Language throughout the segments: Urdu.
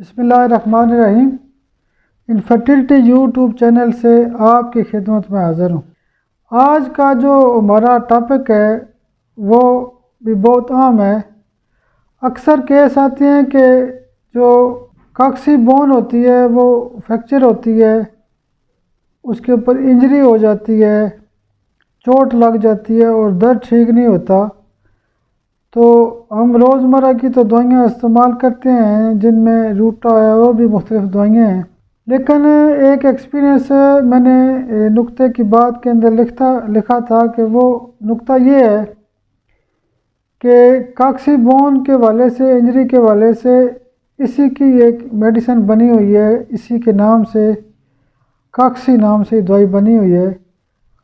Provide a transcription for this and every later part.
بسم اللہ الرحمن الرحیم۔ انفرٹیلٹی یوٹیوب چینل سے آپ کی خدمت میں حاضر ہوں۔ آج کا جو ہمارا ٹاپک ہے وہ بھی بہت عام ہے۔ اکثر کیس آتے ہیں کہ جو کاکسی بون ہوتی ہے وہ فریکچر ہوتی ہے، اس کے اوپر انجری ہو جاتی ہے، چوٹ لگ جاتی ہے اور درد ٹھیک نہیں ہوتا، تو ہم روزمرہ کی تو دوائیاں استعمال کرتے ہیں جن میں روٹا ہے اور بھی مختلف دوائیاں ہیں، لیکن ایک ایکسپیرینس میں نے نقطے کی بات کے اندر لکھا تھا کہ وہ نقطہ یہ ہے کہ کاکسی بون کے والے سے، انجری کے والے سے اسی کی ایک میڈیسن بنی ہوئی ہے، اسی کے نام سے کاکسی نام سے دوائی بنی ہوئی ہے۔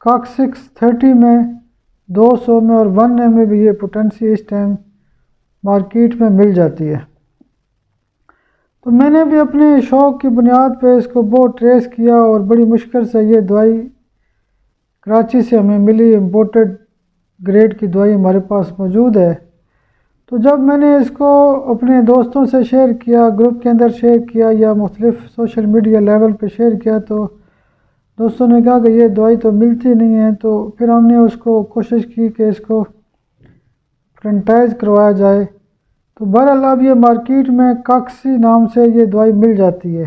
کاکسکس 30 میں، 200 میں اور 1 میں بھی یہ پوٹینسی اس ٹائم مارکیٹ میں مل جاتی ہے۔ تو میں نے بھی اپنے شوق کی بنیاد پہ اس کو بہت ٹریس کیا اور بڑی مشکل سے یہ دوائی کراچی سے ہمیں ملی، امپورٹڈ گریڈ کی دوائی ہمارے پاس موجود ہے۔ تو جب میں نے اس کو اپنے دوستوں سے شیئر کیا، گروپ کے اندر شیئر کیا یا مختلف سوشل میڈیا لیول پہ شیئر کیا، تو دوستوں نے کہا کہ یہ دوائی تو ملتی نہیں ہے، تو پھر ہم نے اس کو کوشش کی کہ اس کو فرنٹائز کروایا جائے۔ تو بہرحال اب یہ مارکیٹ میں کاکسی نام سے یہ دوائی مل جاتی ہے۔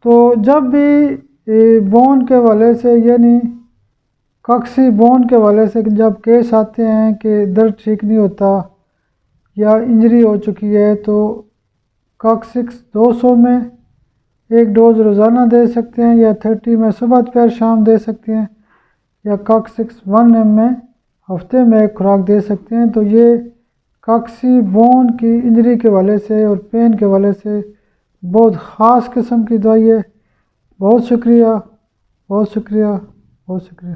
تو جب بھی بون کے والے سے، یعنی کاکسی بون کے والے سے جب کیس آتے ہیں کہ درد ٹھیک نہیں ہوتا یا انجری ہو چکی ہے، تو کاکسکس 200 میں ایک ڈوز روزانہ دے سکتے ہیں، یا 30 میں صبح دوپہر شام دے سکتے ہیں، یا کاکسکس 1 میں ہفتے میں ایک خوراک دے سکتے ہیں۔ تو یہ کاکسی بون کی انجری کے والے سے اور پین کے والے سے بہت خاص قسم کی دوائی ہے۔ بہت شکریہ، بہت شکریہ، بہت شکریہ۔